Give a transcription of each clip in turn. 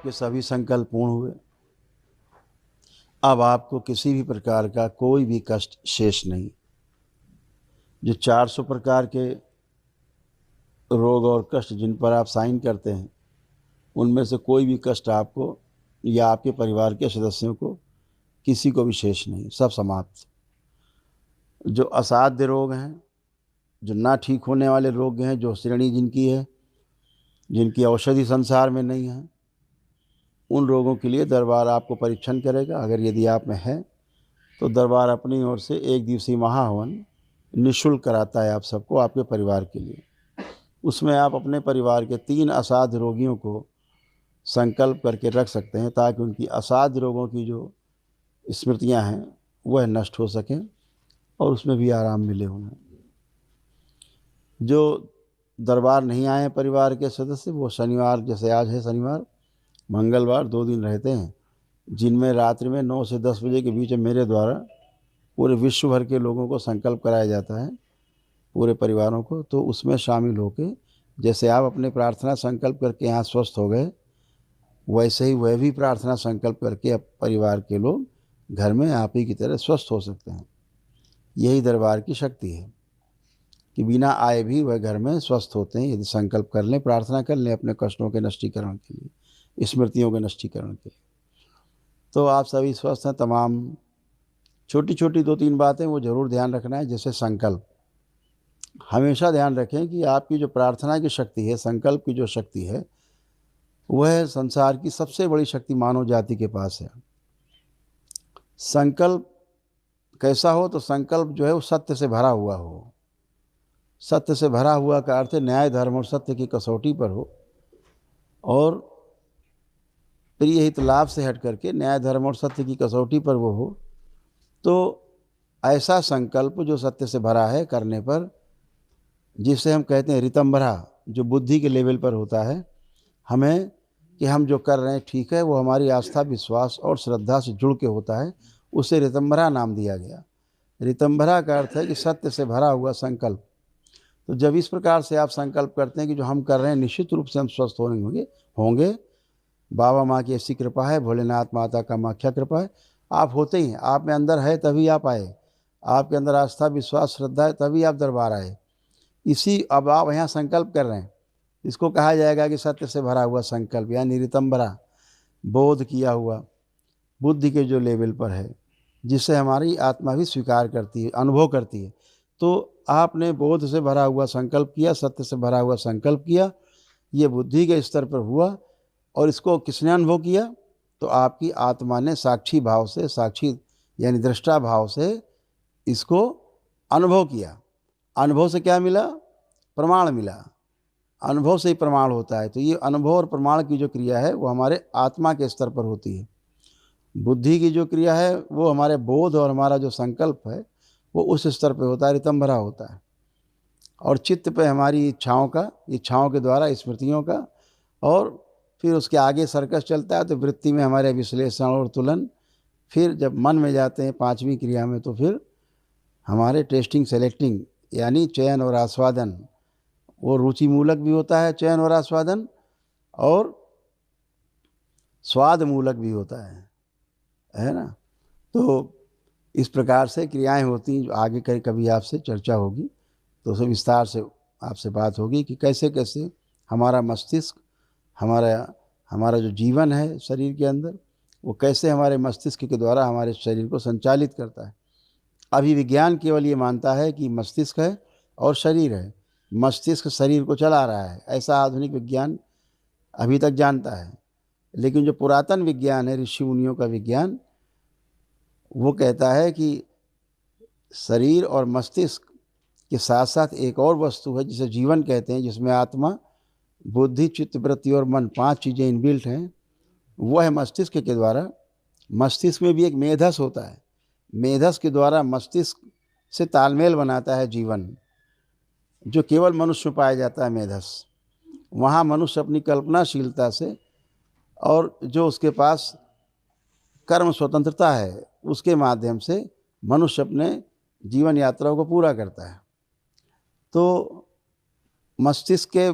आपके सभी संकल्प पूर्ण हुए। अब आपको किसी भी प्रकार का कोई भी कष्ट शेष नहीं। जो 400 प्रकार के रोग और कष्ट जिन पर आप साइन करते हैं, उनमें से कोई भी कष्ट आपको या आपके परिवार के सदस्यों को किसी को भी शेष नहीं, सब समाप्त। जो असाध्य रोग हैं, जो ना ठीक होने वाले रोग हैं, जो श्रेणी जिनकी है, जिनकी औषधि संसार में नहीं है, उन रोगों के लिए दरबार आपको परीक्षण करेगा। अगर यदि आप में है तो दरबार अपनी ओर से 1 दिवसीय महाहवन निःशुल्क कराता है आप सबको, आपके परिवार के लिए। उसमें आप अपने परिवार के 3 असाध्य रोगियों को संकल्प करके रख सकते हैं, ताकि उनकी असाध्य रोगों की जो स्मृतियां हैं वह नष्ट हो सकें और उसमें भी आराम मिले उन्हें। जो दरबार नहीं आए परिवार के सदस्य, वो शनिवार, जैसे आज है शनिवार, मंगलवार 2 दिन रहते हैं, जिनमें रात्रि में 9 से 10 बजे के बीच में मेरे द्वारा पूरे विश्व भर के लोगों को संकल्प कराया जाता है, पूरे परिवारों को। तो उसमें शामिल होकर जैसे आप अपने प्रार्थना संकल्प करके यहाँ स्वस्थ हो गए, वैसे ही वह भी प्रार्थना संकल्प करके अब परिवार के लोग घर में आप ही की तरह स्वस्थ हो सकते हैं। यही दरबार की शक्ति है कि बिना आए भी वह घर में स्वस्थ होते हैं, यदि संकल्प कर लें, प्रार्थना कर लें अपने कष्टों के नष्टीकरण के लिए, स्मृतियों के नष्टीकरण के लिए। तो आप सभी स्वस्थ हैं। तमाम छोटी छोटी 2-3 बातें वो ज़रूर ध्यान रखना है। जैसे संकल्प, हमेशा ध्यान रखें कि आपकी जो प्रार्थना की शक्ति है, संकल्प की जो शक्ति है, वह संसार की सबसे बड़ी शक्ति मानव जाति के पास है। संकल्प कैसा हो? तो संकल्प जो है वो सत्य से भरा हुआ हो। सत्य से भरा हुआ का अर्थ है न्याय, धर्म और सत्य की कसौटी पर हो, और प्रिय हित लाभ से हट करके न्याय, धर्म और सत्य की कसौटी पर वो हो। तो ऐसा संकल्प जो सत्य से भरा है करने पर, जिसे हम कहते हैं ऋतंभरा, जो बुद्धि के लेवल पर होता है, हमें कि हम जो कर रहे हैं ठीक है, वो हमारी आस्था, विश्वास और श्रद्धा से जुड़ के होता है, उसे ऋतंभरा नाम दिया गया। ऋतंभरा का अर्थ है कि सत्य से भरा हुआ संकल्प। तो जब इस प्रकार से आप संकल्प करते हैं कि जो हम कर रहे हैं निश्चित रूप से हम स्वस्थ होंगे, बाबा माँ की ऐसी कृपा है, भोलेनाथ माता का माख्या कृपा है, आप होते ही हैं। आप में अंदर है तभी आप आए, आपके अंदर आस्था, विश्वास, श्रद्धा है तभी आप दरबार आए। अब आप यहाँ संकल्प कर रहे हैं, इसको कहा जाएगा कि सत्य से भरा हुआ संकल्प, यानी ऋतंभरा, बोध किया हुआ, बुद्धि के जो लेवल पर है, जिसे हमारी आत्मा भी स्वीकार करती है, अनुभव करती है। तो आपने बोध से भरा हुआ संकल्प किया, सत्य से भरा हुआ संकल्प किया, ये बुद्धि के स्तर पर हुआ। और इसको किसने अनुभव किया? तो आपकी आत्मा ने साक्षी भाव से, साक्षी यानी दृष्टा भाव से इसको अनुभव किया। अनुभव से क्या मिला? प्रमाण मिला। अनुभव से ही प्रमाण होता है। तो ये अनुभव और प्रमाण की जो क्रिया है वो हमारे आत्मा के स्तर पर होती है। बुद्धि की जो क्रिया है वो हमारे बोध और हमारा जो संकल्प है वो उस स्तर पे होता है, ऋतंभरा होता है। और चित्त पे हमारी इच्छाओं के द्वारा, स्मृतियों का, और फिर उसके आगे सर्कस चलता है। तो वृत्ति में हमारे विश्लेषण और तुलन, फिर जब मन में जाते हैं 5वीं क्रिया में, तो फिर हमारे टेस्टिंग, सेलेक्टिंग, यानी चयन और आस्वादन। वो रुचि मूलक भी होता है चयन और आस्वादन, और स्वाद मूलक भी होता है ना। तो इस प्रकार से क्रियाएं होती हैं, जो आगे कभी आपसे चर्चा होगी तो उसे विस्तार से आपसे बात होगी कि कैसे कैसे हमारा मस्तिष्क, हमारा जो जीवन है शरीर के अंदर, वो कैसे हमारे मस्तिष्क के द्वारा हमारे शरीर को संचालित करता है। अभी विज्ञान केवल ये मानता है कि मस्तिष्क है और शरीर है, मस्तिष्क शरीर को चला रहा है, ऐसा आधुनिक विज्ञान अभी तक जानता है। लेकिन जो पुरातन विज्ञान है, ऋषि मुनियों का विज्ञान, वो कहता है कि शरीर और मस्तिष्क के साथ साथ एक और वस्तु है जिसे जीवन कहते हैं, जिसमें आत्मा, बुद्धि, चित्त, वृत्ति और मन, 5 चीज़ें इनबिल्ट हैं। वह है मस्तिष्क के द्वारा। मस्तिष्क में भी एक मेधस होता है, मेधस के द्वारा मस्तिष्क से तालमेल बनाता है जीवन, जो केवल मनुष्य में पाया जाता है मेधस। वहाँ मनुष्य अपनी कल्पनाशीलता से, और जो उसके पास कर्म स्वतंत्रता है, उसके माध्यम से मनुष्य अपने जीवन यात्राओं को पूरा करता है। तो मस्तिष्क के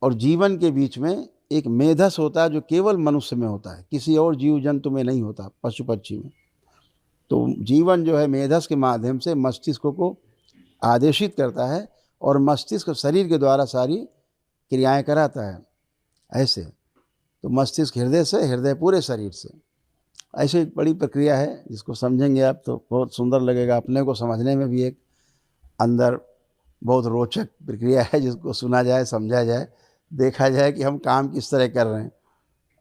और जीवन के बीच में एक मेधस होता है जो केवल मनुष्य में होता है, किसी और जीव जंतु में नहीं होता, पशु पक्षी में। तो जीवन जो है मेधस के माध्यम से मस्तिष्क को आदेशित करता है और मस्तिष्क शरीर के द्वारा सारी क्रियाएं कराता है। ऐसे तो मस्तिष्क हृदय से, हृदय पूरे शरीर से। ऐसे एक बड़ी प्रक्रिया है जिसको समझेंगे आप तो बहुत सुंदर लगेगा, अपने को समझने में भी एक अंदर बहुत रोचक प्रक्रिया है, जिसको सुना जाए, समझा जाए, देखा जाए कि हम काम किस तरह कर रहे हैं।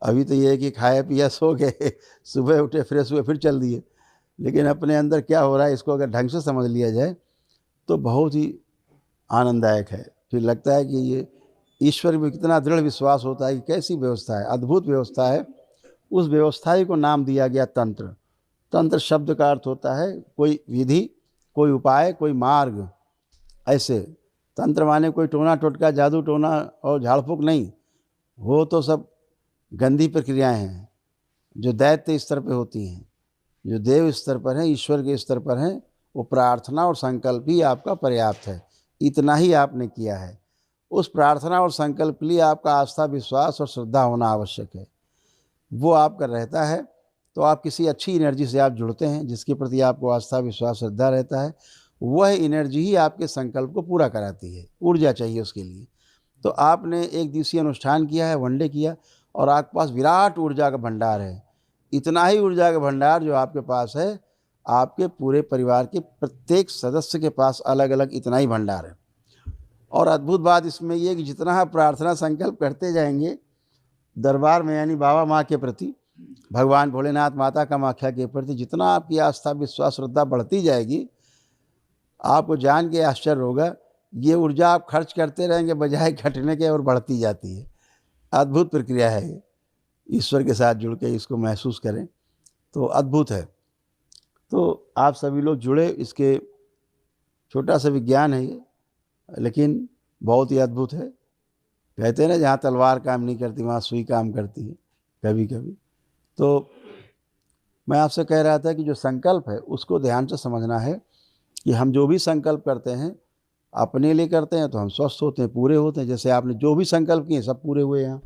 अभी तो ये है कि खाया पिया सो गए, सुबह उठे फ्रेश हुए फिर चल दिए, लेकिन अपने अंदर क्या हो रहा है इसको अगर ढंग से समझ लिया जाए तो बहुत ही आनंददायक है। फिर लगता है कि ये ईश्वर में कितना दृढ़ विश्वास होता है कि कैसी व्यवस्था है, अद्भुत व्यवस्था है। उस व्यवस्था ही को नाम दिया गया तंत्र। तंत्र शब्द का अर्थ होता है कोई विधि, कोई उपाय, कोई मार्ग। ऐसे तंत्र माने कोई टोना टोटका, जादू टोना और झाड़ फूक नहीं, वो तो सब गंदी प्रक्रियाएं हैं जो दैत्य स्तर पे होती हैं। जो देव स्तर पर हैं, ईश्वर के स्तर पर हैं, वो प्रार्थना और संकल्प ही आपका पर्याप्त है। इतना ही आपने किया है, उस प्रार्थना और संकल्प के लिए आपका आस्था, विश्वास और श्रद्धा होना आवश्यक है। वो आपका रहता है तो आप किसी अच्छी एनर्जी से आप जुड़ते हैं, जिसके प्रति आपको आस्था, विश्वास, श्रद्धा रहता है। वह एनर्जी ही आपके संकल्प को पूरा कराती है। ऊर्जा चाहिए उसके लिए। तो आपने एक दिवसीय अनुष्ठान किया है, वनडे किया, और आपके पास विराट ऊर्जा का भंडार है। इतना ही ऊर्जा का भंडार जो आपके पास है, आपके पूरे परिवार के प्रत्येक सदस्य के पास अलग अलग इतना ही भंडार है। और अद्भुत बात इसमें ये कि जितना आप प्रार्थना संकल्प करते जाएंगे दरबार में, यानी बाबा माँ के प्रति, भगवान भोलेनाथ, माता कामाख्या के प्रति जितना आपकी आस्था, विश्वास, श्रद्धा बढ़ती जाएगी, आपको जान के आश्चर्य होगा, ये ऊर्जा आप खर्च करते रहेंगे बजाय घटने के, और बढ़ती जाती है। अद्भुत प्रक्रिया है ये। ईश्वर के साथ जुड़ के इसको महसूस करें तो अद्भुत है। तो आप सभी लोग जुड़े, इसके छोटा सा विज्ञान है ये, लेकिन बहुत ही अद्भुत है। कहते हैं ना, जहाँ तलवार काम नहीं करती वहाँ सुई काम करती है कभी कभी। तो मैं आपसे कह रहा था कि जो संकल्प है उसको ध्यान से समझना है कि हम जो भी संकल्प करते हैं अपने लिए करते हैं तो हम स्वस्थ होते हैं, पूरे होते हैं। जैसे आपने जो भी संकल्प किए सब पूरे हुए यहाँ।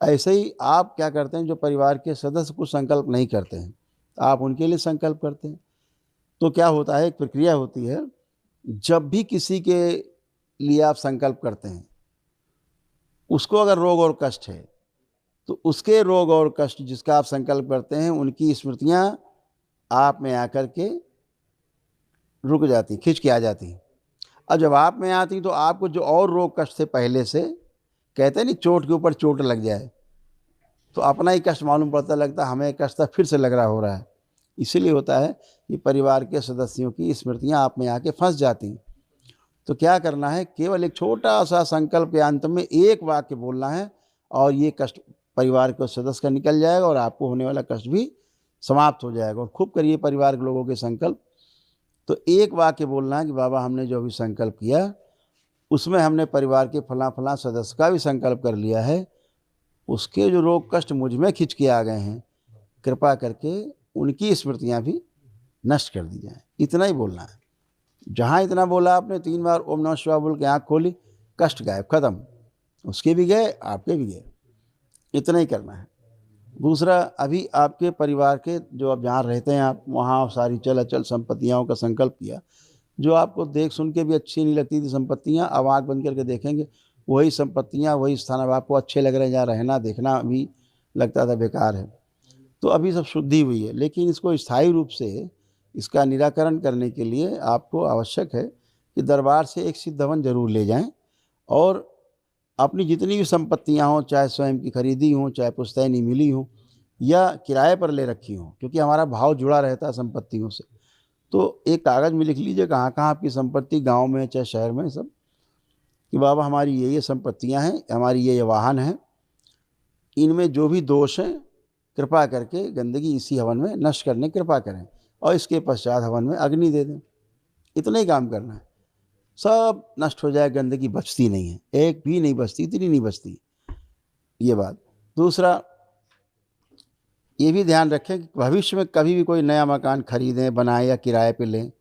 ऐसे ही आप क्या करते हैं, जो परिवार के सदस्य कुछ संकल्प नहीं करते हैं, आप उनके लिए संकल्प करते हैं। तो क्या होता है, एक प्रक्रिया होती है, जब भी किसी के लिए आप संकल्प करते हैं, उसको अगर रोग और कष्ट है तो उसके रोग और कष्ट जिसका आप संकल्प करते हैं, उनकी स्मृतियाँ आप में आकर के रुक जाती, खिंच के आ जाती। और जब आप में आती तो आपको जो और रोग कष्ट थे पहले से, कहते हैं नहीं चोट के ऊपर चोट लग जाए, तो अपना ही कष्ट मालूम पड़ता, लगता हमें कष्ट फिर से लग रहा हो रहा है। इसीलिए होता है कि परिवार के सदस्यों की स्मृतियाँ आप में आके फंस जाती। तो क्या करना है, केवल एक छोटा सा संकल्प के अंत में एक वाक्य बोलना है और ये कष्ट परिवार के सदस्य का निकल जाएगा और आपको होने वाला कष्ट भी समाप्त हो जाएगा। और खूब करिए परिवार के लोगों के संकल्प। तो एक वाक्य बोलना है कि बाबा हमने जो भी संकल्प किया उसमें हमने परिवार के फलां फलां सदस्य का भी संकल्प कर लिया है, उसके जो रोग कष्ट मुझ में खिंच के आ गए हैं, कृपा करके उनकी स्मृतियाँ भी नष्ट कर दी जाएँ। इतना ही बोलना है। जहाँ इतना बोला आपने, 3 बार ओम नमः शिवाय बोल के आँख खोली, कष्ट गायब, खत्म। उसके भी गए, आपके भी गए। इतना ही करना है। दूसरा, अभी आपके परिवार के जो आप जहाँ रहते हैं, आप वहाँ सारी चल अचल संपत्तियों का संकल्प किया, जो आपको देख सुन के भी अच्छी नहीं लगती थी संपत्तियाँ, अब आँख बंद करके देखेंगे वही संपत्तियाँ, वही स्थान अब आपको अच्छे लग रहे हैं, जहाँ रहना देखना भी लगता था बेकार है। तो अभी सब शुद्धि हुई है, लेकिन इसको स्थायी रूप से इसका निराकरण करने के लिए आपको आवश्यक है कि दरबार से एक सिद्ध हवन जरूर ले जाएं, और अपनी जितनी भी संपत्तियां हों, चाहे स्वयं की खरीदी हों, चाहे पुश्तैनी मिली हों या किराए पर ले रखी हों, क्योंकि हमारा भाव जुड़ा रहता है संपत्तियों से। तो एक कागज़ में लिख लीजिए कहाँ कहाँ आपकी संपत्ति, गांव में चाहे शहर में, सब, कि बाबा हमारी ये संपत्तियां हैं, हमारी ये वाहन हैं, इनमें जो भी दोष हैं कृपा करके गंदगी इसी हवन में नष्ट करने कृपा करें, और इसके पश्चात हवन में अग्नि दे दें। इतना ही काम करना है, सब नष्ट हो जाए, गंदगी बचती नहीं है, एक भी नहीं बचती, इतनी नहीं बचती ये बात। दूसरा, ये भी ध्यान रखें कि भविष्य में कभी भी कोई नया मकान खरीदें, बनाएं या किराए पे लें,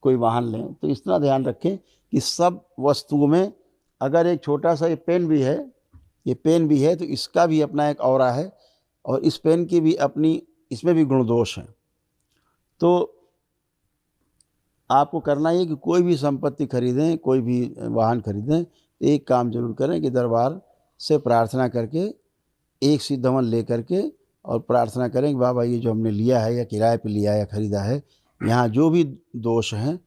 कोई वाहन लें, तो इतना ध्यान रखें कि सब वस्तुओं में अगर एक छोटा सा ये पेन भी है, ये पेन भी है तो इसका भी अपना एक ऑरा है और इस पेन की भी अपनी, इसमें भी गुण दोष हैं। तो आपको करना ये कि कोई भी संपत्ति खरीदें, कोई भी वाहन खरीदें, तो एक काम ज़रूर करें कि दरबार से प्रार्थना करके एक सिद्ध हवन ले करके और प्रार्थना करें कि बाबा ये जो हमने लिया है या किराए पे लिया है या ख़रीदा है, यहाँ जो भी दोष हैं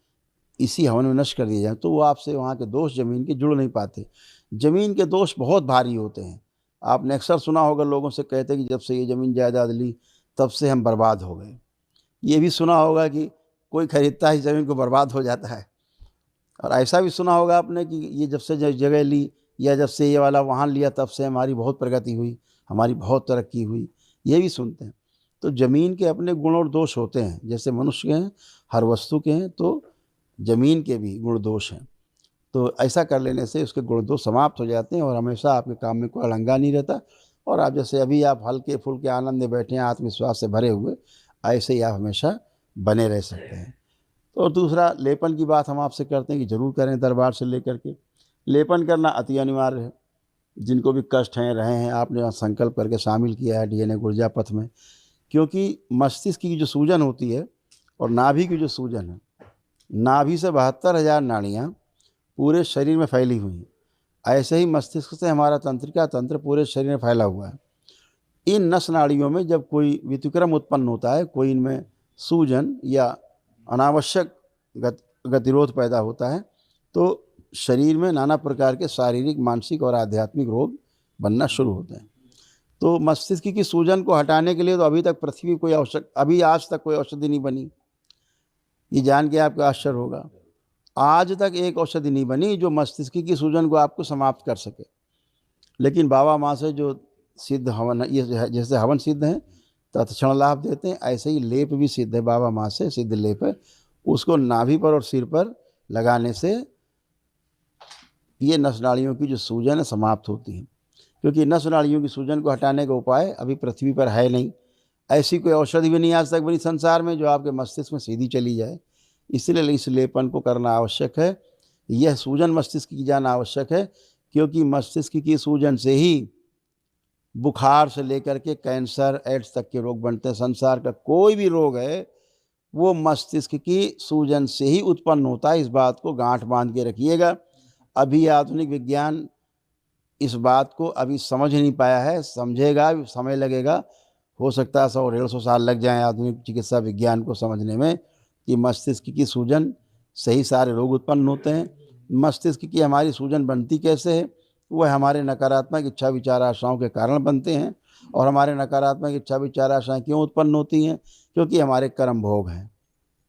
इसी हवन में नष्ट कर दिए जाएँ। तो वो आपसे वहाँ के दोष ज़मीन के जुड़ नहीं पाते। ज़मीन के दोष बहुत भारी होते हैं। आपने अक्सर सुना होगा लोगों से कहते हैं कि जब से ये ज़मीन जायदाद ली तब से हम बर्बाद हो गए। ये भी सुना होगा कि कोई खरीदता है ज़मीन को बर्बाद हो जाता है। और ऐसा भी सुना होगा आपने कि ये जब से जगह ली या जब से ये वाला वाहन लिया तब से हमारी बहुत प्रगति हुई, हमारी बहुत तरक्की हुई, ये भी सुनते हैं। तो ज़मीन के अपने गुण और दोष होते हैं, जैसे मनुष्य के हैं, हर वस्तु के हैं, तो ज़मीन के भी गुण दोष हैं। तो ऐसा कर लेने से उसके गुण दोष समाप्त हो जाते हैं और हमेशा आपके काम में कोई अड़ंगा नहीं रहता और आप जैसे अभी आप हल्के-फुल्के आनंद में बैठे हैं, आत्मविश्वास से भरे हुए, ऐसे ही आप हमेशा बने रह सकते हैं। तो और दूसरा लेपन की बात हम आपसे करते हैं कि ज़रूर करें दरबार से लेकर के। लेपन करना अति अनिवार्य है। जिनको भी कष्ट हैं, रहे हैं, आपने संकल्प करके शामिल किया है डीएनए ऊर्जा पथ में, क्योंकि मस्तिष्क की जो सूजन होती है और नाभि की जो सूजन है, नाभि से 72,000 नाड़ियाँ पूरे शरीर में फैली हुई हैं। ऐसे ही मस्तिष्क से हमारा तंत्रिका तंत्र पूरे शरीर में फैला हुआ है। इन नस नाड़ियों में जब कोई व्यतिक्रम उत्पन्न होता है, कोई इनमें सूजन या अनावश्यक गतिरोध पैदा होता है, तो शरीर में नाना प्रकार के शारीरिक, मानसिक और आध्यात्मिक रोग बनना शुरू होते हैं। तो मस्तिष्क की सूजन को हटाने के लिए तो अभी तक पृथ्वी कोई अभी आज तक कोई औषधि नहीं बनी। ये जान के आपको आश्चर्य होगा, आज तक एक औषधि नहीं बनी जो मस्तिष्क की सूजन को आपको समाप्त कर सके। लेकिन बाबा माँ से जो सिद्ध हवन, ये जैसे हवन सिद्ध हैं तत्क्षण लाभ देते हैं, ऐसे ही लेप भी सिद्ध है, बाबा माँ से सिद्ध लेप है। उसको नाभि पर और सिर पर लगाने से ये नस नाड़ियों की जो सूजन है समाप्त होती है, क्योंकि नस नाड़ियों की सूजन को हटाने का उपाय अभी पृथ्वी पर है नहीं। ऐसी कोई औषधि भी नहीं आज तक बनी संसार में जो आपके मस्तिष्क में सीधी चली जाए। इसलिए इस लेपन को करना आवश्यक है। यह सूजन मस्तिष्क की जाना आवश्यक है, क्योंकि मस्तिष्क की सूजन से ही बुखार से लेकर के कैंसर, एड्स तक के रोग बनते हैं। संसार का कोई भी रोग है वो मस्तिष्क की सूजन से ही उत्पन्न होता है। इस बात को गांठ बांध के रखिएगा। अभी आधुनिक विज्ञान इस बात को अभी समझ नहीं पाया है, समझेगा, समय लगेगा। हो सकता है 100-150 साल लग जाएं आधुनिक चिकित्सा विज्ञान को समझने में कि मस्तिष्क की सूजन से ही सारे रोग उत्पन्न होते हैं। मस्तिष्क की हमारी सूजन बनती कैसे है? वह हमारे नकारात्मक इच्छा विचार आशाओं के कारण बनते हैं। और हमारे नकारात्मक इच्छा विचार आशाएँ क्यों उत्पन्न होती हैं? क्योंकि हमारे कर्म भोग हैं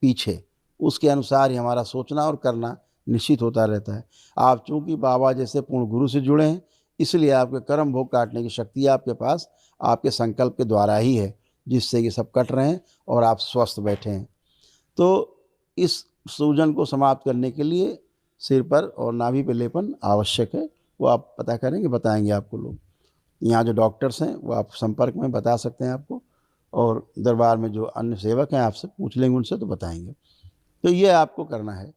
पीछे, उसके अनुसार ही हमारा सोचना और करना निश्चित होता रहता है। आप चूँकि बाबा जैसे पूर्ण गुरु से जुड़े हैं, इसलिए आपके कर्म भोग काटने की शक्ति आपके पास आपके संकल्प के द्वारा ही है, जिससे ये सब कट रहे हैं और आप स्वस्थ बैठे हैं। तो इस सूजन को समाप्त करने के लिए सिर पर और नाभि पे लेपन आवश्यक है। वो आप पता करेंगे, बताएंगे आपको लोग। यहाँ जो डॉक्टर्स हैं वो आप संपर्क में बता सकते हैं आपको, और दरबार में जो अन्य सेवक हैं आपसे पूछ लेंगे, उनसे तो बताएंगे। तो ये आपको करना है।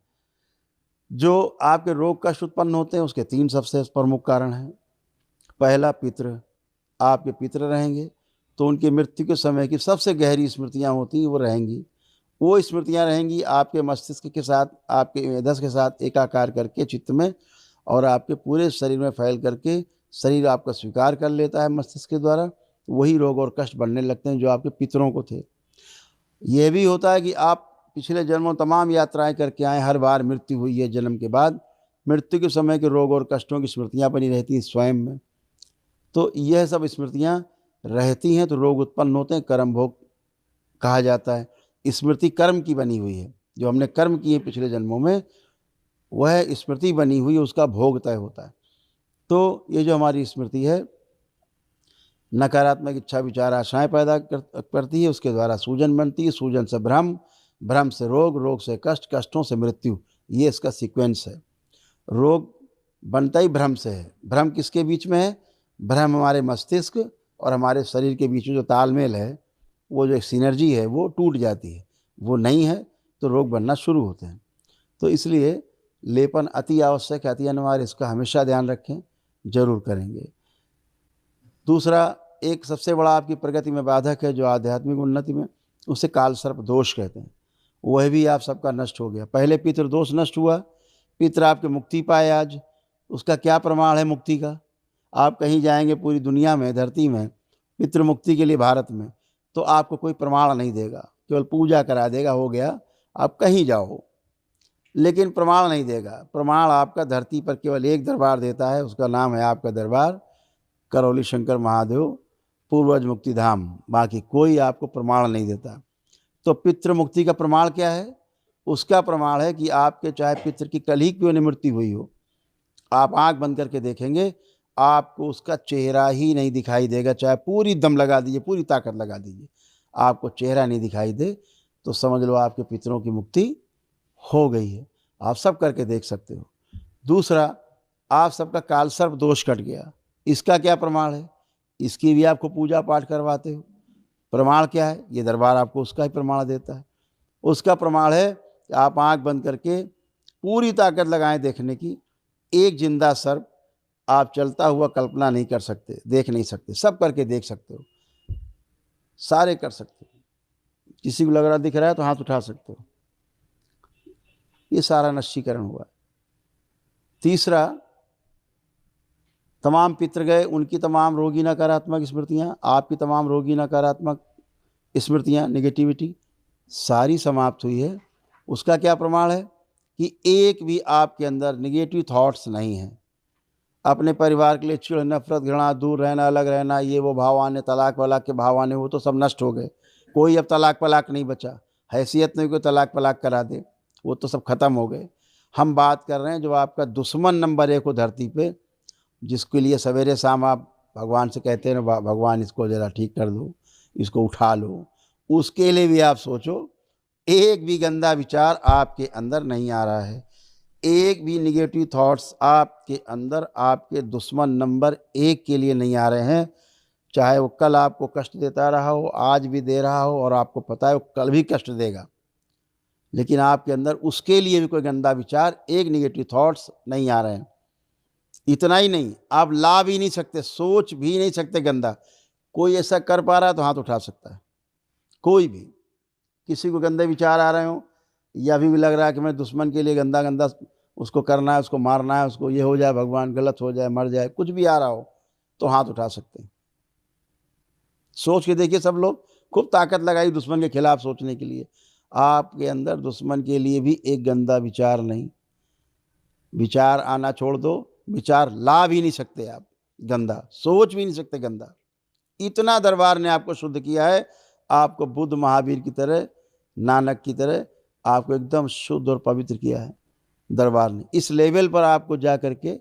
जो आपके रोग कष्ट उत्पन्न होते हैं उसके 3 सबसे प्रमुख कारण हैं। पहला, पितृ। आपके पितृ रहेंगे तो उनकी मृत्यु के समय की सबसे गहरी स्मृतियाँ होती हैं वो रहेंगी। वो स्मृतियाँ रहेंगी आपके मस्तिष्क के साथ, आपके मेधस के साथ एकाकार करके चित्त में, और आपके पूरे शरीर में फैल करके शरीर आपका स्वीकार कर लेता है मस्तिष्क के द्वारा। वही रोग और कष्ट बढ़ने लगते हैं जो आपके पितरों को थे। यह भी होता है कि आप पिछले जन्मों तमाम यात्राएं करके आए, हर बार मृत्यु हुई है जन्म के बाद, मृत्यु के समय के रोग और कष्टों की स्मृतियाँ बनी रहती हैं स्वयं में। तो यह सब स्मृतियाँ रहती हैं तो रोग उत्पन्न होते हैं, कर्म भोग कहा जाता है। स्मृति कर्म की बनी हुई है, जो हमने कर्म किए पिछले जन्मों में वह स्मृति बनी हुई है, उसका भोग तय होता है। तो ये जो हमारी स्मृति है नकारात्मक इच्छा विचार आशाएं पैदा करती है, उसके द्वारा सूजन बनती है, सूजन से भ्रम, भ्रम से रोग, रोग से कष्ट, कष्टों से मृत्यु। ये इसका सीक्वेंस है। रोग बनता ही भ्रम से है। भ्रम किसके बीच में है? भ्रम हमारे मस्तिष्क और हमारे शरीर के बीच में जो तालमेल है, वो जो एक सिनर्जी है वो टूट जाती है। वो नहीं है तो रोग बनना शुरू होते हैं। तो इसलिए लेपन अति आवश्यक है, अति अनिवार्य। इसका हमेशा ध्यान रखें, जरूर करेंगे। दूसरा, एक सबसे बड़ा आपकी प्रगति में बाधक है जो आध्यात्मिक उन्नति में, उसे काल सर्प दोष कहते हैं। वह भी आप सबका नष्ट हो गया। पहले पितृ दोष नष्ट हुआ, पितृ आपके मुक्ति पाए आज। उसका क्या प्रमाण है मुक्ति का? आप कहीं जाएंगे पूरी दुनिया में, धरती में, पितृ मुक्ति के लिए भारत में, तो आपको कोई प्रमाण नहीं देगा, केवल पूजा करा देगा, हो गया, आप कहीं जाओ, लेकिन प्रमाण नहीं देगा। प्रमाण आपका धरती पर केवल एक दरबार देता है, उसका नाम है आपका दरबार करौली शंकर महादेव पूर्वज मुक्ति धाम। बाकी कोई आपको प्रमाण नहीं देता। तो पितृ मुक्ति का प्रमाण क्या है? उसका प्रमाण है कि आपके चाहे पितृ की कल ही क्यों नहीं मृत्यु हुई हो, आप आंख बंद करके देखेंगे, आपको उसका चेहरा ही नहीं दिखाई देगा। चाहे पूरी दम लगा दीजिए, पूरी ताकत लगा दीजिए, आपको चेहरा नहीं दिखाई दे, तो समझ लो आपके पितरों की मुक्ति हो गई है। आप सब करके देख सकते हो। दूसरा, आप सबका काल सर्प दोष कट गया। इसका क्या प्रमाण है? इसकी भी आपको पूजा पाठ करवाते हो। प्रमाण क्या है? ये दरबार आपको उसका ही प्रमाण देता है। उसका प्रमाण है कि आप आंख बंद करके पूरी ताकत लगाएं देखने की, एक जिंदा सर्प आप चलता हुआ कल्पना नहीं कर सकते, देख नहीं सकते, सब करके देख सकते हो, सारे कर सकते हो। किसी को लग रहा दिख रहा है तो हाथ उठा सकते हो। ये सारा नष्टीकरण हुआ। तीसरा, तमाम पितृ गए, उनकी तमाम रोगी नकारात्मक स्मृतियाँ, आपकी तमाम रोगी नकारात्मक स्मृतियाँ, नेगेटिविटी सारी समाप्त हुई है। उसका क्या प्रमाण है? कि एक भी आपके अंदर नेगेटिव थॉट्स नहीं हैं। अपने परिवार के लिए चिढ़, नफरत, घृणा, दूर रहना, अलग रहना, ये वो भाव आने, तलाक वलाक के भाव आने, वो तो सब नष्ट हो गए। कोई अब तलाक पलाक नहीं बचा, हैसियत नहीं कोई तलाक पलाक करा दे, वो तो सब खत्म हो गए। हम बात कर रहे हैं जो आपका दुश्मन नंबर 1 हो धरती पे, जिसके लिए सवेरे शाम आप भगवान से कहते हैं ना, भगवान इसको ज़रा ठीक कर दो, इसको उठा लो, उसके लिए भी आप सोचो, एक भी गंदा विचार आपके अंदर नहीं आ रहा है। एक भी निगेटिव थॉट्स आपके अंदर आपके दुश्मन नंबर 1 के लिए नहीं आ रहे हैं। चाहे वो कल आपको कष्ट देता रहा हो, आज भी दे रहा हो, और आपको पता है वो कल भी कष्ट देगा, लेकिन आपके अंदर उसके लिए भी कोई गंदा विचार, एक निगेटिव थॉट्स नहीं आ रहे हैं। इतना ही नहीं, आप ला भी नहीं सकते, सोच भी नहीं सकते गंदा। कोई ऐसा कर पा रहा है तो हाथ उठा सकता है, कोई भी। किसी को गंदे विचार आ रहे हो, या अभी भी लग रहा है कि मैं दुश्मन के लिए गंदा गंदा उसको करना है, उसको मारना है, उसको ये हो जाए, भगवान गलत हो जाए, मर जाए, कुछ भी आ रहा हो, तो हाथ उठा सकते हैं। सोच के देखिए, सब लोग खूब ताकत लगाई दुश्मन के खिलाफ सोचने के लिए। आपके अंदर दुश्मन के लिए भी एक गंदा विचार नहीं। विचार आना छोड़ दो, विचार ला भी नहीं सकते आप गंदा, सोच भी नहीं सकते गंदा। इतना दरबार ने आपको शुद्ध किया है, आपको बुद्ध महावीर की तरह, नानक की तरह आपको एकदम शुद्ध और पवित्र किया है दरबार ने। इस लेवल पर आपको जा करके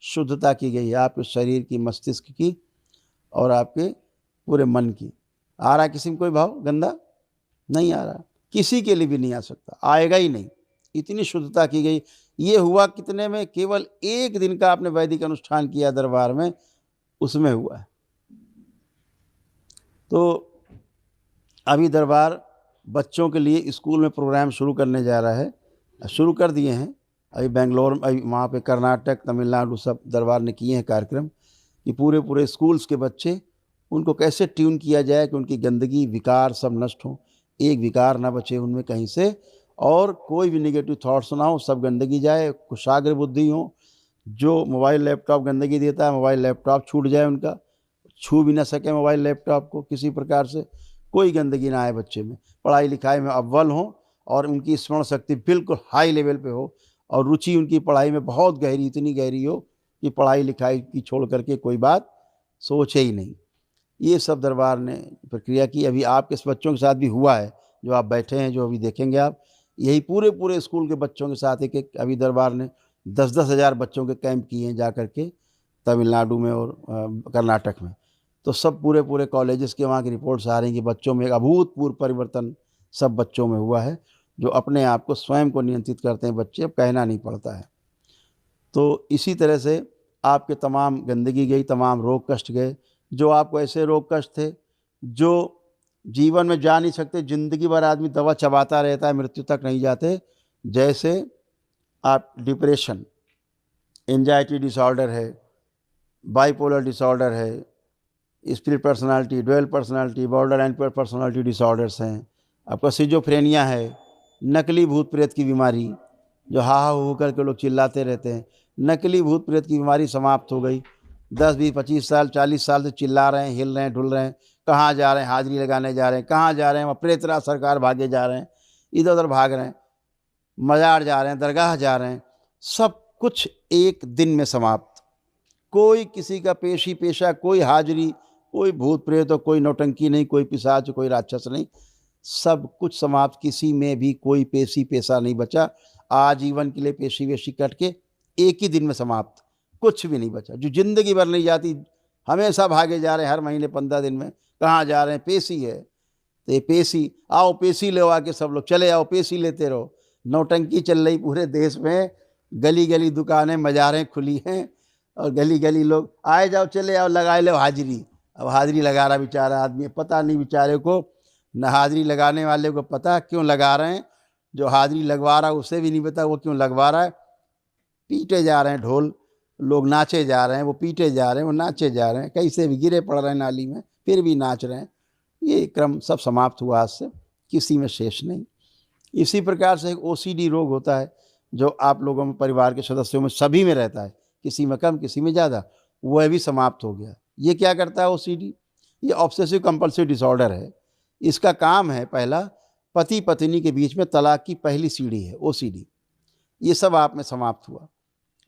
शुद्धता की गई है, आपके शरीर की, मस्तिष्क की, और आपके पूरे मन की। आ रहा है किसी में कोई भाव गंदा? नहीं आ रहा, किसी के लिए भी नहीं आ सकता, आएगा ही नहीं। इतनी शुद्धता की गई। ये हुआ कितने में? केवल 1 दिन का आपने वैदिक अनुष्ठान किया दरबार में, उसमें हुआ है। तो अभी दरबार बच्चों के लिए स्कूल में प्रोग्राम शुरू करने जा रहा है, शुरू कर दिए हैं। अभी बेंगलोर, अभी वहाँ पे कर्नाटक, तमिलनाडु, सब दरबार ने किए हैं कार्यक्रम कि पूरे पूरे स्कूल्स के बच्चे, उनको कैसे ट्यून किया जाए कि उनकी गंदगी, विकार सब नष्ट हों, एक विकार ना बचे उनमें कहीं से, और कोई भी नेगेटिव थॉट्स ना हो, सब गंदगी जाए, कुशाग्र बुद्धि हो। जो मोबाइल लैपटॉप गंदगी देता है, मोबाइल लैपटॉप छूट जाए उनका, छू भी ना सके मोबाइल लैपटॉप को किसी प्रकार से, कोई गंदगी ना आए बच्चे में, पढ़ाई लिखाई में अव्वल हो, और उनकी स्मरण शक्ति बिल्कुल हाई लेवल पे हो, और रुचि उनकी पढ़ाई में बहुत गहरी, इतनी गहरी हो कि पढ़ाई लिखाई की छोड़ करके कोई बात सोचे ही नहीं। ये सब दरबार ने प्रक्रिया की। अभी आपके बच्चों के साथ भी हुआ है, जो आप बैठे हैं, जो अभी देखेंगे आप, यही पूरे पूरे स्कूल के बच्चों के साथ एक एक अभी दरबार ने 10-10 हज़ार बच्चों के कैंप किए हैं जा करके तमिलनाडु में और कर्नाटक में। तो सब पूरे पूरे कॉलेजेस के वहाँ की रिपोर्ट्स आ रही हैं कि बच्चों में एक अभूतपूर्व परिवर्तन सब बच्चों में हुआ है, जो अपने आप को स्वयं को नियंत्रित करते हैं बच्चे, अब कहना नहीं पड़ता है। तो इसी तरह से आपके तमाम गंदगी गई, तमाम रोग कष्ट गए। जो आपको ऐसे रोग कष्ट थे जो जीवन में जा नहीं सकते, ज़िंदगी भर आदमी दवा चबाता रहता है, मृत्यु तक नहीं जाते, जैसे आप डिप्रेशन, एंजाइटी डिसऑर्डर है, बाइपोलर डिसऑर्डर है, split personality, dual personality, border line personality disorders हैं, आपका सिजोफ्रेनिया है, नकली भूत प्रेत की बीमारी, जो हा हा हू करके लोग चिल्लाते रहते हैं, नकली भूत प्रेत की बीमारी समाप्त हो गई। 10, 20, 25 साल, 40 साल से चिल्ला रहे हैं, हिल रहे हैं, ढुल रहे हैं, कहाँ जा रहे हैं, हाजिरी लगाने जा रहे हैं, कहाँ जा रहे हैं, वहाँ प्रेतराज सरकार भागे जा रहे हैं, इधर उधर भाग रहे हैं, मज़ार जा रहे हैं, दरगाह जा रहे हैं, सब कुछ एक दिन में समाप्त। कोई किसी का पेशी पेशा, कोई हाजिरी, कोई भूत प्रेत, तो कोई नौटंकी नहीं, कोई पिशाच, कोई राक्षस नहीं, सब कुछ समाप्त। किसी में भी कोई पेशी पेशा नहीं बचा। आजीवन के लिए पेशी वेशी कट के एक ही दिन में समाप्त, कुछ भी नहीं बचा। जो जिंदगी भर नहीं जाती, हमेशा भागे जा रहे हैं, हर महीने 15 दिन में कहाँ जा रहे हैं, पेशी है तो ये पेशी, आओ पेशी लो, आके सब लोग चले आओ पेशी लेते रहो। नौटंकी चल रही पूरे देश में, गली गली दुकानें मज़ारें खुली हैं और गली गली लोग आए जाओ चले आओ लगा लो हाजिरी। अब हाजिरी लगा रहा बेचारा आदमी, पता नहीं बेचारे को, न हाजिरी लगाने वाले को पता क्यों लगा रहे हैं, जो हाजिरी लगवा रहा है उसे भी नहीं पता वो क्यों लगवा रहा है। पीटे जा रहे हैं ढोल, लोग नाचे जा रहे हैं, वो पीटे जा रहे हैं, वो नाचे जा रहे हैं, कैसे भी गिरे पड़ रहे हैं नाली में, फिर भी नाच रहे हैं। ये क्रम सब समाप्त हुआ आज से, किसी में शेष नहीं। इसी प्रकार से एक OCD रोग होता है, जो आप लोगों में, परिवार के सदस्यों में, सभी में रहता है, किसी में कम किसी में ज़्यादा, वह भी समाप्त हो गया। ये क्या करता है OCD? ये ऑब्सेसिव कंपल्सिव डिसऑर्डर है। इसका काम है, पहला, पति पत्नी के बीच में तलाक की पहली सीढ़ी है OCD। ये सब आप में समाप्त हुआ।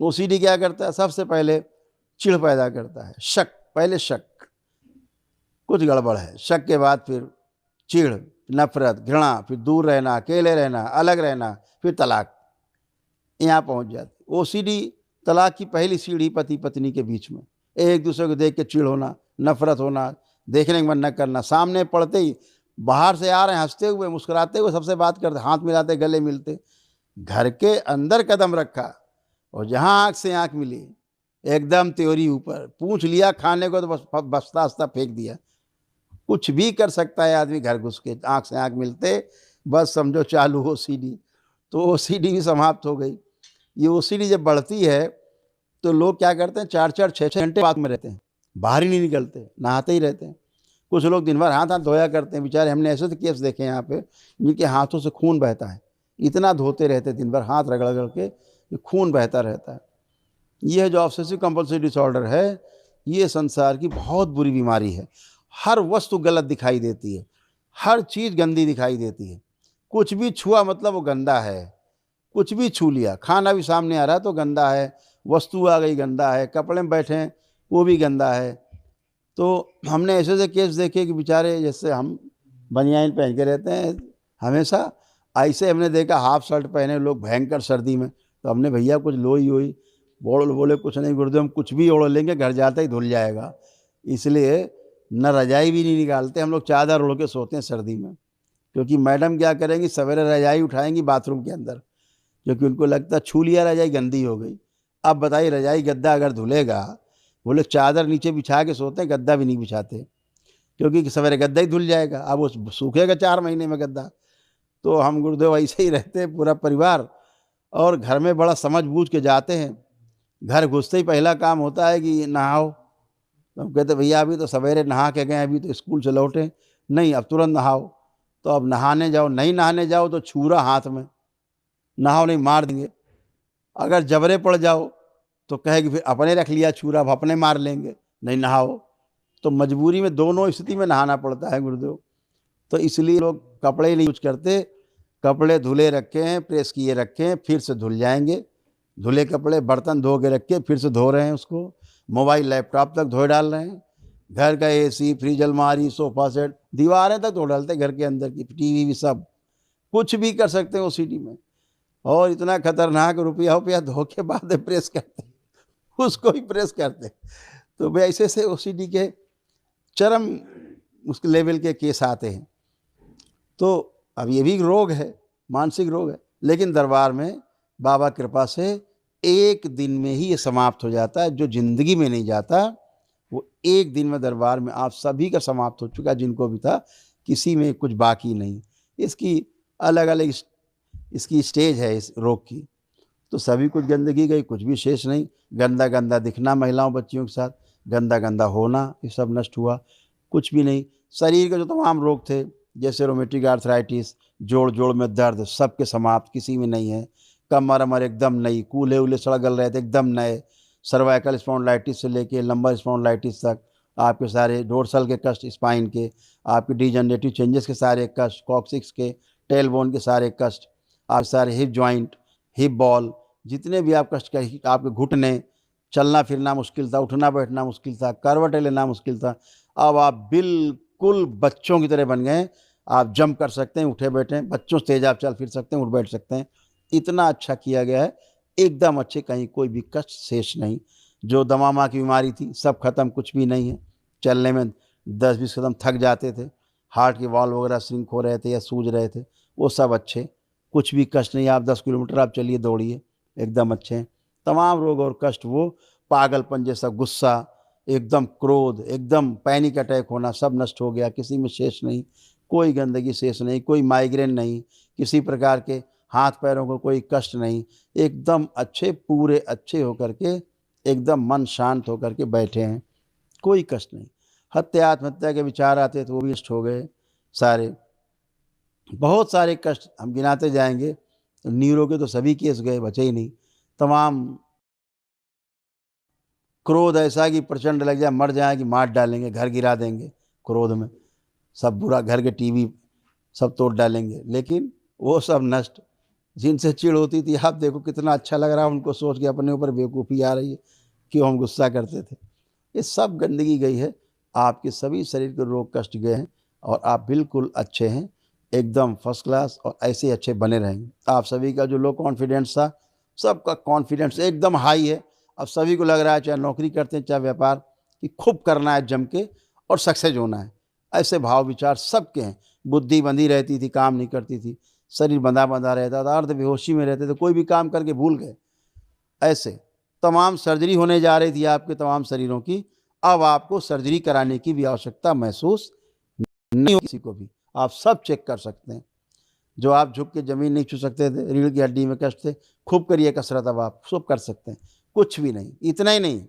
OCD क्या करता है? सबसे पहले चिढ़ पैदा करता है, शक, पहले शक, कुछ गड़बड़ है, शक के बाद फिर चिढ़, नफरत, घृणा, फिर दूर रहना, अकेले रहना, अलग रहना, फिर तलाक, यहाँ पहुँच जाती। OCD तलाक की पहली सीढ़ी पति पत्नी के बीच में, एक दूसरे को देख के चिढ़ होना, नफरत होना, देखने का मन न करना, सामने पड़ते ही बाहर से आ रहे हैं हंसते हुए मुस्कुराते हुए सबसे बात करते, हाथ मिलाते, गले मिलते, घर के अंदर कदम रखा और जहाँ आँख से आँख मिली एकदम त्योरी ऊपर, पूछ लिया खाने को तो बस बस्ता हस्ता फेंक दिया। कुछ भी कर सकता है आदमी घर घुस के, आँख से आँख मिलते बस समझो चालू OCD। तो OCD भी समाप्त हो गई। ये OCD जब बढ़ती है तो लोग क्या करते हैं, 4-4, 6-6 घंटे बाग में रहते हैं, बाहर ही नहीं निकलते, नहाते ही रहते हैं। कुछ लोग दिन भर हाथ हाथ धोया करते हैं बेचारे, हमने ऐसे तो केस देखे हैं यहाँ पे, जिनके हाथों से खून बहता है, इतना धोते रहते दिन भर हाथ रगड़ रगड़ के, खून बहता रहता है। यह जो ऑब्सेसिव कंपल्सिव डिसऑर्डर है, ये संसार की बहुत बुरी बीमारी है। हर वस्तु गलत दिखाई देती है, हर चीज़ गंदी दिखाई देती है, कुछ भी छुआ मतलब वो गंदा है, कुछ भी छू लिया, खाना भी सामने आ रहा है तो गंदा है, वस्तु आ गई गंदा है, कपड़े में बैठे हैं वो भी गंदा है। तो हमने ऐसे ऐसे केस देखे कि बेचारे, जैसे हम बनियान पहन के रहते हैं हमेशा, ऐसे हमने देखा हाफ शर्ट पहने लोग भयंकर सर्दी में, तो हमने भैया कुछ लोई वोई, बोले कुछ नहीं गुरुदेव, हम कुछ भी ओढ़ लेंगे, घर जाते ही धुल जाएगा, इसलिए न रजाई भी नहीं निकालते, हम लोग चादर ओढ़ के सोते हैं सर्दी में। क्योंकि मैडम क्या करेंगी, सवेरे रजाई उठाएंगी बाथरूम के अंदर, क्योंकि उनको लगता छू लिया रजाई गंदी हो गई। अब बताइए रजाई गद्दा अगर धुलेगा, वो लोग चादर नीचे बिछा के सोते हैं, गद्दा भी नहीं बिछाते, क्योंकि सवेरे गद्दा ही धुल जाएगा, अब वो सूखेगा 4 महीने में गद्दा। तो हम गुरुदेव ऐसे ही रहते हैं पूरा परिवार, और घर में बड़ा समझ बूझ के जाते हैं। घर घुसते ही पहला काम होता है कि नहाओ, तो हम कहते भैया अभी तो सवेरे नहा के गए, अभी तो स्कूल से लौटे, नहीं अब तुरंत नहाओ। तो अब नहाने जाओ, नहीं नहाने जाओ तो छुरा हाथ में, नहाओ नहीं मार देंगे। अगर जबरे पड़ जाओ तो कहेगी फिर अपने रख लिया छुरा, अब अपने मार लेंगे, नहीं नहाओ। तो मजबूरी में दोनों स्थिति में नहाना पड़ता है गुरुदेव। तो इसलिए लोग कपड़े ही नहीं यूज करते, कपड़े धुले रखे हैं, प्रेस किए रखे हैं, फिर से धुल जाएंगे, धुले कपड़े बर्तन धो के रखे फिर से धो रहे हैं उसको, मोबाइल लैपटॉप तक धो डाल रहे हैं, घर का AC, फ्रिज, अलमारी, सोफा सेट, दीवारें तक धो डालते हैं, घर के अंदर की TV भी, सब कुछ भी कर सकते हैं OCD में। और इतना खतरनाक, रुपया धो के बाद प्रेस करते हैं, उसको ही प्रेस करते। तो भाई ऐसे से OCD के चरम उसके लेवल के केस आते हैं। तो अब ये भी रोग है, मानसिक रोग है, लेकिन दरबार में बाबा कृपा से एक दिन में ही ये समाप्त हो जाता है। जो जिंदगी में नहीं जाता वो एक दिन में दरबार में आप सभी का समाप्त हो चुका, जिनको भी था, किसी में कुछ बाकी नहीं। इसकी अलग अलग इसकी स्टेज है इस रोग की। तो सभी कुछ गंदगी गई, कुछ भी शेष नहीं। गंदा गंदा दिखना महिलाओं बच्चियों के साथ, गंदा गंदा होना, ये सब नष्ट हुआ। कुछ भी नहीं। शरीर के जो तमाम रोग थे, जैसे रोमेटिक आर्थराइटिस, जोड़ जोड़ में दर्द, सबके समाप्त, किसी में नहीं है। कमर अमर एकदम नई, कूल्हे उल्हे सड़गल रहे थे एकदम नए। सर्वाइकल स्पॉन्डिलाइटिस से लेके लंबर स्पॉन्डिलाइटिस तक, आपके सारे डोर्सल के कष्ट, स्पाइन के, आपके डिजनरेटिव चेंजेस के सारे कष्ट, कॉक्सिक्स के, टेलबोन के सारे कष्ट, आप सारे हिप जॉइंट, हिप बॉल, जितने भी आप कष्ट का, आपके घुटने, चलना फिरना मुश्किल था, उठना बैठना मुश्किल था, करवटें लेना मुश्किल था, अब आप बिल्कुल बच्चों की तरह बन गए। आप जंप कर सकते हैं, उठे बैठे, बच्चों से तेज आप चल फिर सकते हैं, उठ बैठ सकते हैं। इतना अच्छा किया गया है, एकदम अच्छे, कहीं कोई भी कष्ट शेष नहीं। जो दमामा की बीमारी थी सब खत्म, कुछ भी नहीं है। चलने में 10-20 कदम थक जाते थे, हार्ट के वाल्व वगैरह श्रिंक हो रहे थे या सूज रहे थे, वो सब अच्छे, कुछ भी कष्ट नहीं। आप 10 किलोमीटर आप चलिए, दौड़िए, एकदम अच्छे हैं। तमाम रोग और कष्ट, वो पागलपन जैसा गुस्सा, एकदम क्रोध, एकदम पैनिक अटैक होना, सब नष्ट हो गया, किसी में शेष नहीं। कोई गंदगी शेष नहीं, कोई माइग्रेन नहीं, किसी प्रकार के हाथ पैरों को कोई कष्ट नहीं, एकदम अच्छे, पूरे अच्छे होकर के, एकदम मन शांत होकर के बैठे हैं, कोई कष्ट नहीं। हत्या आत्महत्या के विचार आते तो वो भी नष्ट हो गए सारे। बहुत सारे कष्ट हम गिनाते जाएंगे तो नीरो के तो सभी केस गए, बचे ही नहीं। तमाम क्रोध ऐसा कि प्रचंड लग जाए, मर जाए कि मार डालेंगे, घर गिरा देंगे क्रोध में, सब बुरा, घर के टीवी सब तोड़ डालेंगे, लेकिन वो सब नष्ट। जिनसे चिढ़ होती थी, आप देखो कितना अच्छा लग रहा है उनको सोच के, अपने ऊपर बेवकूफ़ी आ रही है, क्यों हम गुस्सा करते थे। ये सब गंदगी गई है, आपके सभी शरीर के रोग कष्ट गए हैं, और आप बिल्कुल अच्छे हैं, एकदम फर्स्ट क्लास, और ऐसे अच्छे बने रहेंगे। आप सभी का जो लो कॉन्फिडेंस था, सबका कॉन्फिडेंस एकदम हाई है। अब सभी को लग रहा है, चाहे नौकरी करते हैं चाहे व्यापार, कि खूब करना है जम के और सक्सेस होना है। ऐसे भाव विचार सबके हैं। बुद्धि बंधी रहती थी, काम नहीं करती थी, शरीर बंधा बंधा रहता था, अर्ध बेहोशी में रहते थे, कोई भी काम करके भूल गए। ऐसे तमाम सर्जरी होने जा रही थी आपके तमाम शरीरों की, अब आपको सर्जरी कराने की भी आवश्यकता महसूस नहीं हो किसी को भी। आप सब चेक कर सकते हैं। जो आप झुक के ज़मीन नहीं छू सकते थे, रीढ़ की हड्डी में कष्ट थे, खूब करिए कसरत, अब आप सब कर सकते हैं। कुछ भी नहीं, इतना ही नहीं,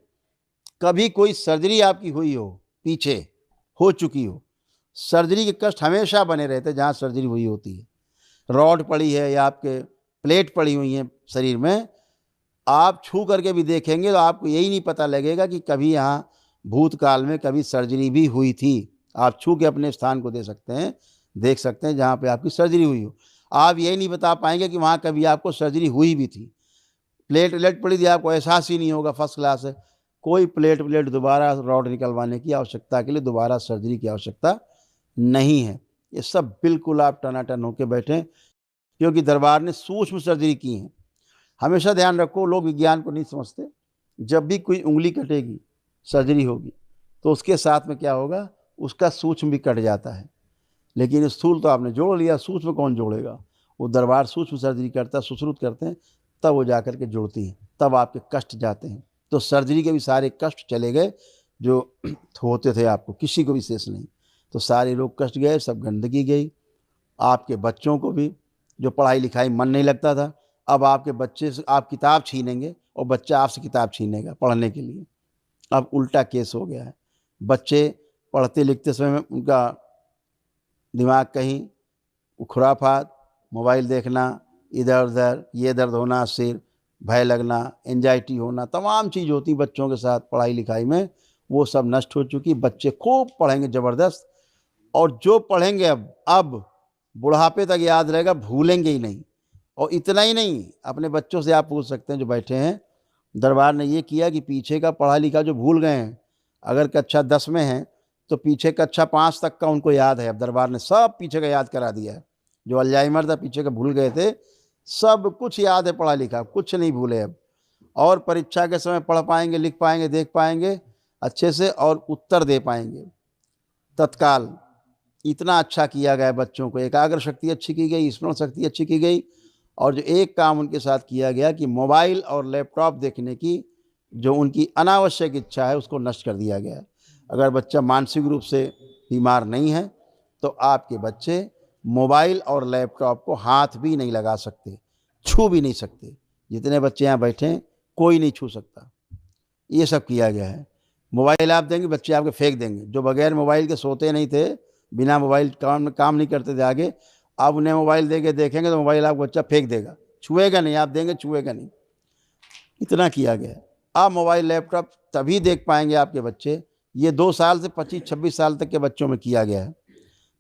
कभी कोई सर्जरी आपकी हुई हो, पीछे हो चुकी हो, सर्जरी के कष्ट हमेशा बने रहते जहाँ सर्जरी हुई होती है। रॉड पड़ी है या आपके प्लेट पड़ी हुई हैं शरीर में, आप छू करके भी देखेंगे तो आपको यही नहीं पता लगेगा कि कभी यहाँ भूतकाल में कभी सर्जरी भी हुई थी। आप छू के अपने स्थान को दे सकते हैं, देख सकते हैं जहाँ पे आपकी सर्जरी हुई हो। आप यही नहीं बता पाएंगे कि वहाँ कभी आपको सर्जरी हुई भी थी। प्लेट व्लेट पड़ी थी, आपको एहसास ही नहीं होगा, फर्स्ट क्लास है। कोई प्लेट व्लेट दोबारा रॉड निकलवाने की आवश्यकता के लिए दोबारा सर्जरी की आवश्यकता नहीं है। ये सब बिल्कुल आप टनाटन होकर बैठें, क्योंकि दरबार ने सूक्ष्म सर्जरी की है। हमेशा ध्यान रखो, लोग विज्ञान को नहीं समझते। जब भी कोई उंगली कटेगी, सर्जरी होगी, तो उसके साथ में क्या होगा, उसका सूक्ष्म भी कट जाता है। लेकिन स्थूल तो आपने जोड़ लिया, सूक्ष्म कौन जोड़ेगा। वो दरबार सूक्ष्म सर्जरी करता है, सुश्रुत करते हैं, तब वो जा कर के जुड़ती है, तब आपके कष्ट जाते हैं। तो सर्जरी के भी सारे कष्ट चले गए जो होते थे आपको, किसी को भी शेष नहीं। तो सारे लोग कष्ट गए, सब गंदगी गई। आपके बच्चों को भी, जो पढ़ाई लिखाई मन नहीं लगता था, अब आपके बच्चे से आप किताब छीनेंगे और बच्चा आपसे किताब छीनेगा पढ़ने के लिए। अब उल्टा केस हो गया है। बच्चे पढ़ते लिखते समय उनका दिमाग कहीं खुराफात, मोबाइल देखना, इधर उधर, ये दर्द होना, सिर, भय लगना, एंजाइटी होना, तमाम चीज़ होती बच्चों के साथ पढ़ाई लिखाई में, वो सब नष्ट हो चुकी। बच्चे खूब पढ़ेंगे ज़बरदस्त, और जो पढ़ेंगे अब बुढ़ापे तक याद रहेगा, भूलेंगे ही नहीं। और इतना ही नहीं, अपने बच्चों से आप पूछ सकते हैं जो बैठे हैं, दरबार ने ये किया कि पीछे का पढ़ा लिखा जो भूल गए हैं, अगर कक्षा 10 में हैं तो पीछे कक्षा 5 तक का उनको याद है। अब दरबार ने सब पीछे का याद करा दिया है। जो अल्जाइमर था, पीछे का भूल गए थे, सब कुछ याद है पढ़ा लिखा, कुछ नहीं भूले अब। और परीक्षा के समय पढ़ पाएंगे, लिख पाएंगे, देख पाएंगे अच्छे से, और उत्तर दे पाएंगे तत्काल। इतना अच्छा किया गया बच्चों को, एकाग्र शक्ति अच्छी की गई, स्मरण शक्ति अच्छी की गई। और जो एक काम उनके साथ किया गया कि मोबाइल और लैपटॉप देखने की जो उनकी अनावश्यक इच्छा है, उसको नष्ट कर दिया गया है। अगर बच्चा मानसिक रूप से बीमार नहीं है तो आपके बच्चे मोबाइल और लैपटॉप को हाथ भी नहीं लगा सकते, छू भी नहीं सकते। जितने बच्चे यहाँ बैठे हैं, कोई नहीं छू सकता। ये सब किया गया है। मोबाइल आप देंगे, बच्चे आपके फेंक देंगे। जो बगैर मोबाइल के सोते नहीं थे, बिना मोबाइल काम नहीं करते थे आगे, आप उन्हें मोबाइल दे के देखेंगे तो मोबाइल आपको बच्चा फेंक देगा, छुएगा नहीं, आप देंगे छुएगा नहीं। इतना किया गया। आप मोबाइल लैपटॉप तभी देख पाएंगे आपके बच्चे, ये 2 साल से 25-26 साल तक के बच्चों में किया गया है,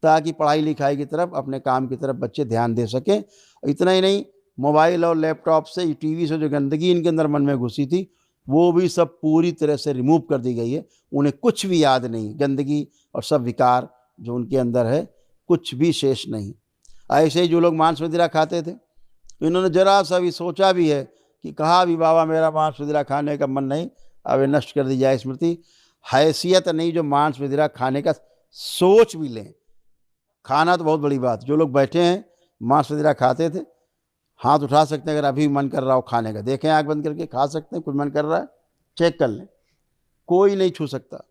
ताकि पढ़ाई लिखाई की तरफ, अपने काम की तरफ बच्चे ध्यान दे सकें। इतना ही नहीं, मोबाइल और लैपटॉप से, टीवी से जो गंदगी इनके अंदर मन में घुसी थी, वो भी सब पूरी तरह से रिमूव कर दी गई है। उन्हें कुछ भी याद नहीं, गंदगी और सब विकार जो उनके अंदर है, कुछ भी शेष नहीं। ऐसे ही जो लोग मांस मदिरा खाते थे, इन्होंने जरा सा भी सोचा भी है कि कहा भी बाबा मेरा मांस मदिरा खाने का मन नहीं, अब ये नष्ट कर दी जाए स्मृति। हैसियत नहीं जो मांस मदिरा खाने का सोच भी लें। खाना तो बहुत बड़ी बात, जो लोग बैठे हैं मांस मदिरा खाते थे, हाथ उठा सकते हैं अगर अभी मन कर रहा हो खाने का, देखें आंख बंद करके, खा सकते हैं, कुछ मन कर रहा है चेक कर लें, कोई नहीं छू सकता।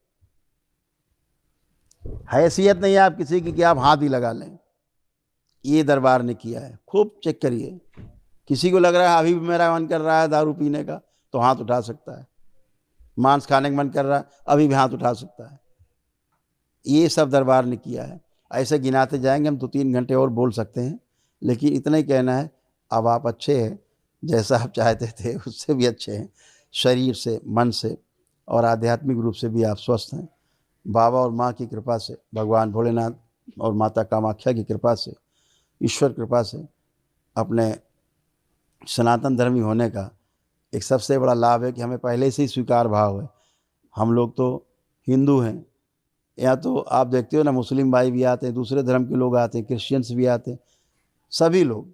हैसियत नहीं है आप किसी की कि आप हाथ ही लगा लें, ये दरबार ने किया है। खूब चेक करिए, किसी को लग रहा है अभी भी मेरा मन कर रहा है दारू पीने का, तो हाथ उठा सकता है। मांस खाने का मन कर रहा है, अभी भी हाथ उठा सकता है। ये सब दरबार ने किया है। ऐसे गिनाते जाएंगे हम तो 3 घंटे और बोल सकते हैं, लेकिन इतना ही कहना है, अब आप अच्छे हैं, जैसा आप चाहते थे उससे भी अच्छे हैं, शरीर से, मन से और आध्यात्मिक रूप से भी आप स्वस्थ हैं। बाबा और माँ की कृपा से, भगवान भोलेनाथ और माता कामाख्या की कृपा से, ईश्वर कृपा से, अपने सनातन धर्मी होने का एक सबसे बड़ा लाभ है कि हमें पहले से ही स्वीकार भाव है। हम लोग तो हिंदू हैं, या तो आप देखते हो ना, मुस्लिम भाई भी आते हैं, दूसरे धर्म के लोग आते हैं, क्रिश्चियंस भी आते हैं, सभी लोग,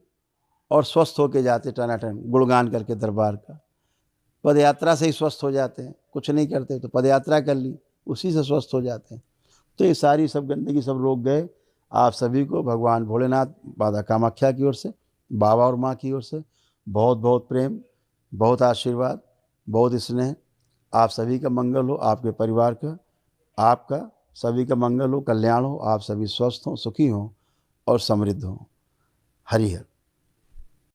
और स्वस्थ होके जाते टनाटन गुणगान करके दरबार का। पद यात्रा से ही स्वस्थ हो जाते हैं, कुछ नहीं करते तो पद यात्रा कर ली, उसी से स्वस्थ हो जाते हैं। तो ये सारी सब गंदगी सब रोक गए। आप सभी को भगवान भोलेनाथ, माता कामाख्या की ओर से, बाबा और माँ की ओर से बहुत बहुत प्रेम, बहुत आशीर्वाद, बहुत स्नेह। आप सभी का मंगल हो, आपके परिवार का, आपका सभी का मंगल हो, कल्याण हो, आप सभी स्वस्थ हों, सुखी हों और समृद्ध हों। हरि हर।